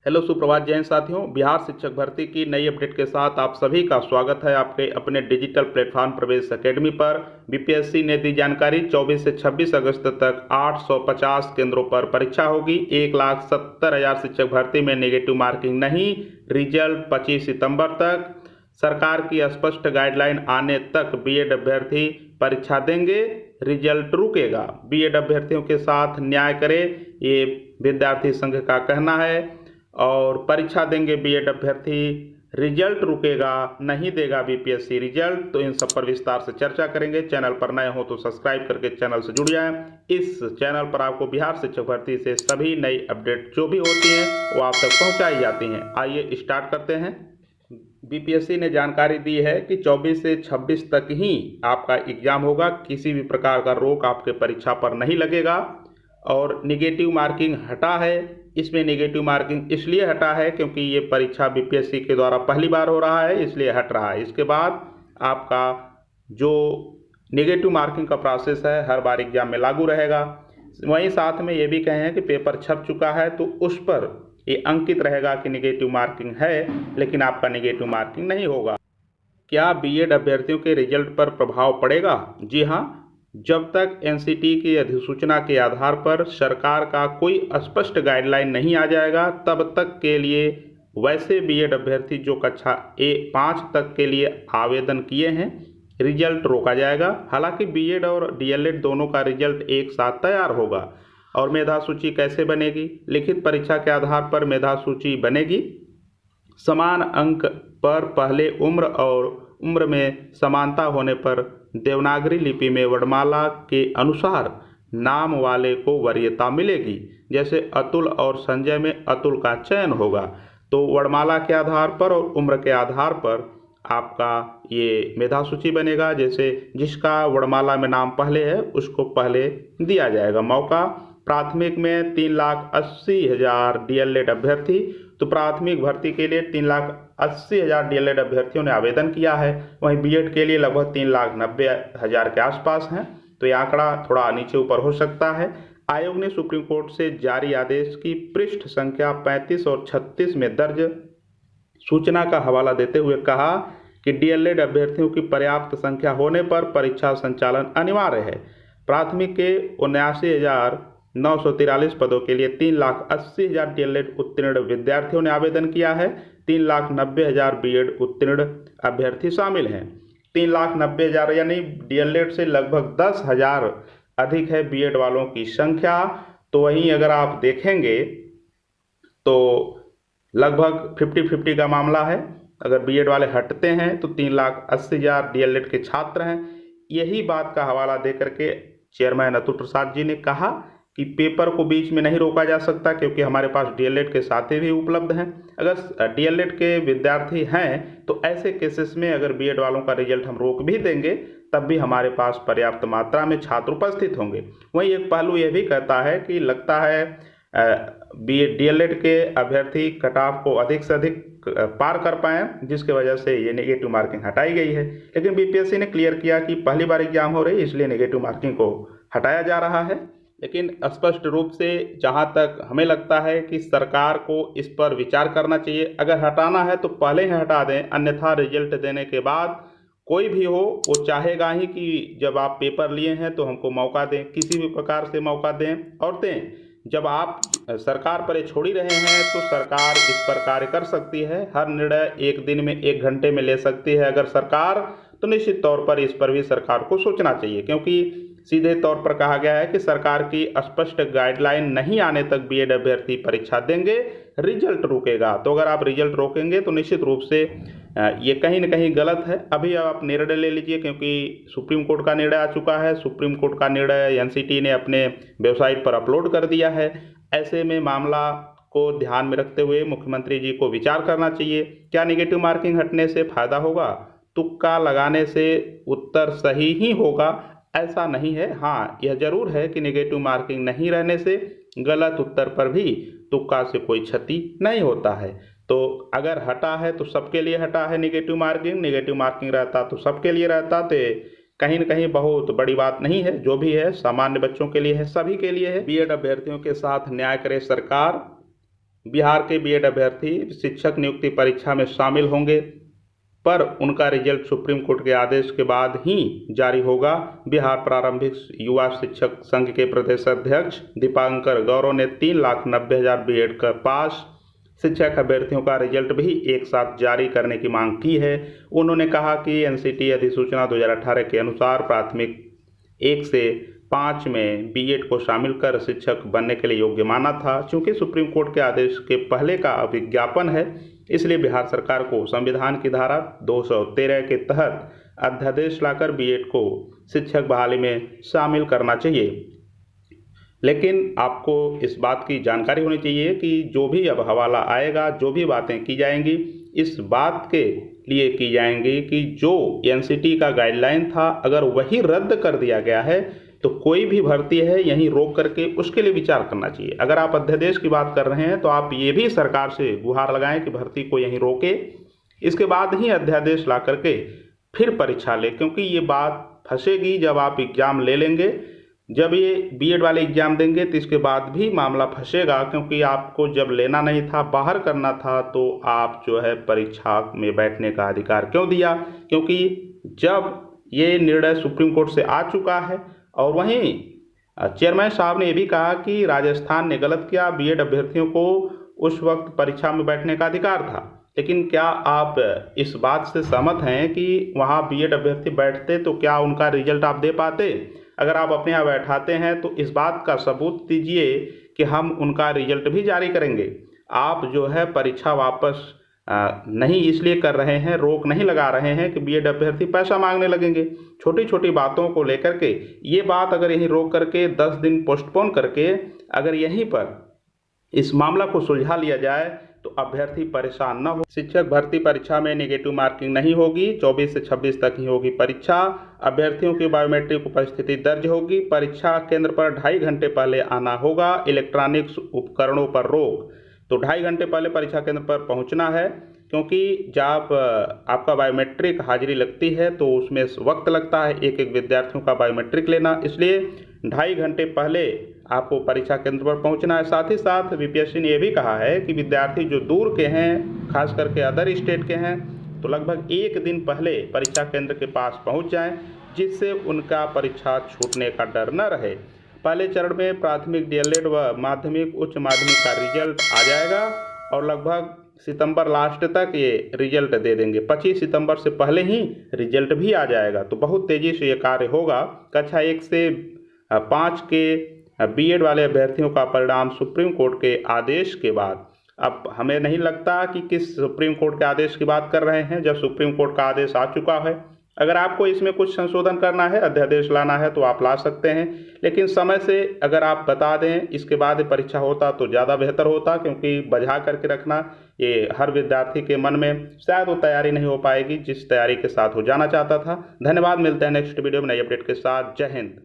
Hello सुप्रभात जैन साथियों, बिहार शिक्षक भर्ती की नई अपडेट के साथ आप सभी का स्वागत है आपके अपने डिजिटल प्लेटफॉर्म प्रवेश एकेडमी पर। बीपीएससी ने दी जानकारी, 24 से 26 अगस्त तक 850 केंद्रों पर परीक्षा होगी। 1,70,000 शिक्षक भर्ती में नेगेटिव मार्किंग नहीं। रिजल्ट 25 सितंबर तक। सरकार की स्पष्ट गाइडलाइन आने तक बीएड अभ्यर्थी परीक्षा देंगे, रिजल्ट रुकेगा। बीएड अभ्यर्थियों के साथ न्याय करें, ये विद्यार्थी संघ का कहना है। और परीक्षा देंगे बीएड अभ्यर्थी, रिजल्ट रुकेगा, नहीं देगा बीपीएससी रिजल्ट। तो इन सब पर विस्तार से चर्चा करेंगे। चैनल पर नए हो तो सब्सक्राइब करके चैनल से जुड़ जाएं। इस चैनल पर आपको बिहार शिक्षक भर्ती से सभी नई अपडेट जो भी होती हैं वो आप तक पहुंचाई जाती हैं। आइए स्टार्ट करते हैं। बीपीएससी ने जानकारी दी है कि 24 से 26 तक ही आपका एग्जाम होगा। किसी भी प्रकार का रोक आपके परीक्षा पर नहीं लगेगा। और निगेटिव मार्किंग हटा है। इसमें निगेटिव मार्किंग इसलिए हटा है क्योंकि ये परीक्षा बीपीएससी के द्वारा पहली बार हो रहा है, इसलिए हट रहा है। इसके बाद आपका जो निगेटिव मार्किंग का प्रोसेस है हर बार एग्जाम में लागू रहेगा। वहीं साथ में ये भी कहें कि पेपर छप चुका है तो उस पर ये अंकित रहेगा कि निगेटिव मार्किंग है, लेकिन आपका निगेटिव मार्किंग नहीं होगा। क्या बीएड अभ्यर्थियों के रिजल्ट पर प्रभाव पड़ेगा? जी हाँ, जब तक एनसीटी की अधिसूचना के आधार पर सरकार का कोई स्पष्ट गाइडलाइन नहीं आ जाएगा, तब तक के लिए वैसे बीएड अभ्यर्थी जो कक्षा 5 तक के लिए आवेदन किए हैं, रिजल्ट रोका जाएगा। हालांकि बीएड और डीएलएड दोनों का रिजल्ट एक साथ तैयार होगा। और मेधा सूची कैसे बनेगी? लिखित परीक्षा के आधार पर मेधा सूची बनेगी। समान अंक पर पहले उम्र और उम्र में समानता होने पर देवनागरी लिपि में वर्णमाला के अनुसार नाम वाले को वरीयता मिलेगी। जैसे अतुल और संजय में अतुल का चयन होगा। तो वर्णमाला के आधार पर और उम्र के आधार पर आपका ये मेधा सूची बनेगा। जैसे जिसका वर्णमाला में नाम पहले है उसको पहले दिया जाएगा मौका। प्राथमिक में 3,80,000 डीएलएड अभ्यर्थी, तो प्राथमिक भर्ती के लिए 3,80,000 डीएलएड अभ्यर्थियों ने आवेदन किया है। वहीं बीएड के लिए लगभग 3,90,000 के आसपास हैं। तो ये आंकड़ा थोड़ा नीचे ऊपर हो सकता है। आयोग ने सुप्रीम कोर्ट से जारी आदेश की पृष्ठ संख्या 35 और 36 में दर्ज सूचना का हवाला देते हुए कहा कि डीएलएड अभ्यर्थियों की पर्याप्त संख्या होने पर परीक्षा संचालन अनिवार्य है। प्राथमिक के 79,943 पदों के लिए 3,80,000 डीएलएड उत्तीर्ण विद्यार्थियों ने आवेदन किया है। 3,90,000 बीएड उत्तीर्ण अभ्यर्थी शामिल हैं। 3,90,000 यानी डीएलएड से लगभग 10,000 अधिक है बीएड वालों की संख्या। तो वहीं अगर आप देखेंगे तो लगभग 50-50 का मामला है। अगर बीएड वाले हटते हैं तो 3,80,000 डीएलएड के छात्र हैं। यही बात का हवाला देकर के चेयरमैन अतुल प्रसाद जी ने कहा कि पेपर को बीच में नहीं रोका जा सकता, क्योंकि हमारे पास डीएलएड के साथी भी उपलब्ध हैं। अगर डीएलएड के विद्यार्थी हैं तो ऐसे केसेस में अगर बीएड वालों का रिजल्ट हम रोक भी देंगे तब भी हमारे पास पर्याप्त मात्रा में छात्र उपस्थित होंगे। वहीं एक पहलू यह भी कहता है कि लगता है डीएलएड के अभ्यर्थी कट ऑफ को अधिक से अधिक पार कर पाएँ, जिसके वजह से ये नेगेटिव मार्किंग हटाई गई है। लेकिन बीपीएससी ने क्लियर किया कि पहली बार एग्जाम हो रही है, इसलिए नेगेटिव मार्किंग को हटाया जा रहा है। लेकिन स्पष्ट रूप से जहां तक हमें लगता है कि सरकार को इस पर विचार करना चाहिए। अगर हटाना है तो पहले ही हटा दें, अन्यथा रिजल्ट देने के बाद कोई भी हो वो चाहेगा ही कि जब आप पेपर लिए हैं तो हमको मौका दें, किसी भी प्रकार से मौका दें और दें। जब आप सरकार पर छोड़ ही रहे हैं तो सरकार इस पर कार्य कर सकती है। हर निर्णय एक दिन में 1 घंटे में ले सकती है अगर सरकार, तो निश्चित तौर पर इस पर भी सरकार को सोचना चाहिए। क्योंकि सीधे तौर पर कहा गया है कि सरकार की स्पष्ट गाइडलाइन नहीं आने तक बीएड अभ्यर्थी परीक्षा देंगे, रिजल्ट रुकेगा। तो अगर आप रिजल्ट रोकेंगे तो निश्चित रूप से ये कहीं न कहीं गलत है। अभी आप निर्णय ले लीजिए, क्योंकि सुप्रीम कोर्ट का निर्णय आ चुका है। सुप्रीम कोर्ट का निर्णय एनसीटी ने अपने वेबसाइट पर अपलोड कर दिया है। ऐसे में मामला को ध्यान में रखते हुए मुख्यमंत्री जी को विचार करना चाहिए। क्या नेगेटिव मार्किंग हटने से फायदा होगा? तुक्का लगाने से उत्तर सही ही होगा ऐसा नहीं है। हाँ, यह जरूर है कि नेगेटिव मार्किंग नहीं रहने से गलत उत्तर पर भी तुक्का से कोई क्षति नहीं होता है। तो अगर हटा है तो सबके लिए हटा है नेगेटिव मार्किंग रहता तो सबके लिए रहता। तो कहीं न कहीं बहुत बड़ी बात नहीं है। जो भी है सामान्य बच्चों के लिए है, सभी के लिए है। बीएड अभ्यर्थियों के साथ न्याय करे सरकार, बिहार के बीएड अभ्यर्थी शिक्षक नियुक्ति परीक्षा में शामिल होंगे, पर उनका रिजल्ट सुप्रीम कोर्ट के आदेश के बाद ही जारी होगा। बिहार प्रारंभिक युवा शिक्षक संघ के प्रदेश अध्यक्ष दीपांकर गौरव ने 3,90,000 बीएड का पास शिक्षक अभ्यर्थियों का रिजल्ट भी एक साथ जारी करने की मांग की है। उन्होंने कहा कि एनसीटी अधिसूचना 2018 के अनुसार प्राथमिक 1 से 5 में बीएड को शामिल कर शिक्षक बनने के लिए योग्य माना था। चूंकि सुप्रीम कोर्ट के आदेश के पहले का विज्ञापन है, इसलिए बिहार सरकार को संविधान की धारा 213 के तहत अध्यादेश लाकर बीएड को शिक्षक बहाली में शामिल करना चाहिए। लेकिन आपको इस बात की जानकारी होनी चाहिए कि जो भी अब हवाला आएगा, जो भी बातें की जाएंगी, इस बात के लिए की जाएंगी कि जो एनसीटी का गाइडलाइन था अगर वही रद्द कर दिया गया है तो कोई भी भर्ती है यहीं रोक करके उसके लिए विचार करना चाहिए। अगर आप अध्यादेश की बात कर रहे हैं तो आप ये भी सरकार से गुहार लगाएं कि भर्ती को यहीं रोके, इसके बाद ही अध्यादेश ला करके फिर परीक्षा ले, क्योंकि ये बात फंसेगी जब आप एग्ज़ाम ले लेंगे। जब ये बीएड वाले एग्ज़ाम देंगे तो इसके बाद भी मामला फंसेगा, क्योंकि आपको जब लेना नहीं था, बाहर करना था, तो आप जो है परीक्षा में बैठने का अधिकार क्यों दिया? क्योंकि जब ये निर्णय सुप्रीम कोर्ट से आ चुका है और वहीं चेयरमैन साहब ने ये भी कहा कि राजस्थान ने गलत किया, बीएड अभ्यर्थियों को उस वक्त परीक्षा में बैठने का अधिकार था। लेकिन क्या आप इस बात से सहमत हैं कि वहाँ बीएड अभ्यर्थी बैठते तो क्या उनका रिजल्ट आप दे पाते? अगर आप अपने यहाँ बैठाते हैं तो इस बात का सबूत दीजिए कि हम उनका रिजल्ट भी जारी करेंगे। आप जो है परीक्षा वापस नहीं इसलिए कर रहे हैं, रोक नहीं लगा रहे हैं कि बीएड अभ्यर्थी पैसा मांगने लगेंगे। छोटी छोटी बातों को लेकर के ये बात अगर यहीं रोक करके 10 दिन पोस्टपोन करके अगर यहीं पर इस मामला को सुलझा लिया जाए तो अभ्यर्थी परेशान न हो। शिक्षक भर्ती परीक्षा में नेगेटिव मार्किंग नहीं होगी, 24 से 26 तक ही होगी परीक्षा। अभ्यर्थियों की बायोमेट्रिक उपस्थिति दर्ज होगी। परीक्षा केंद्र पर 2.5 घंटे पहले आना होगा। इलेक्ट्रॉनिक्स उपकरणों पर रोक, तो 2.5 घंटे पहले परीक्षा केंद्र पर पहुंचना है, क्योंकि जब आपका बायोमेट्रिक हाजिरी लगती है तो उसमें वक्त लगता है एक विद्यार्थियों का बायोमेट्रिक लेना, इसलिए 2.5 घंटे पहले आपको परीक्षा केंद्र पर पहुंचना है। साथ ही साथ बीपीएससी ने यह भी कहा है कि विद्यार्थी जो दूर के हैं, खास करके अदर स्टेट के हैं, तो लगभग 1 दिन पहले परीक्षा केंद्र के पास पहुंच जाएं, जिससे उनका परीक्षा छूटने का डर न रहे। पहले चरण में प्राथमिक, डीएलएड व माध्यमिक, उच्च माध्यमिक का रिजल्ट आ जाएगा और लगभग सितंबर लास्ट तक ये रिजल्ट दे देंगे। 25 सितंबर से पहले ही रिजल्ट भी आ जाएगा, तो बहुत तेज़ी से ये कार्य होगा। कक्षा 1 से 5 के बीएड वाले अभ्यर्थियों का परिणाम सुप्रीम कोर्ट के आदेश के बाद, अब हमें नहीं लगता कि किस सुप्रीम कोर्ट के आदेश की बात कर रहे हैं, जब सुप्रीम कोर्ट का आदेश आ चुका है। अगर आपको इसमें कुछ संशोधन करना है, अध्यादेश लाना है, तो आप ला सकते हैं, लेकिन समय से अगर आप बता दें इसके बाद परीक्षा होता तो ज़्यादा बेहतर होता, क्योंकि बझा करके रखना ये हर विद्यार्थी के मन में शायद वो तैयारी नहीं हो पाएगी जिस तैयारी के साथ वो जाना चाहता था। धन्यवाद, मिलते हैं नेक्स्ट वीडियो में नई अपडेट के साथ। जय हिंद।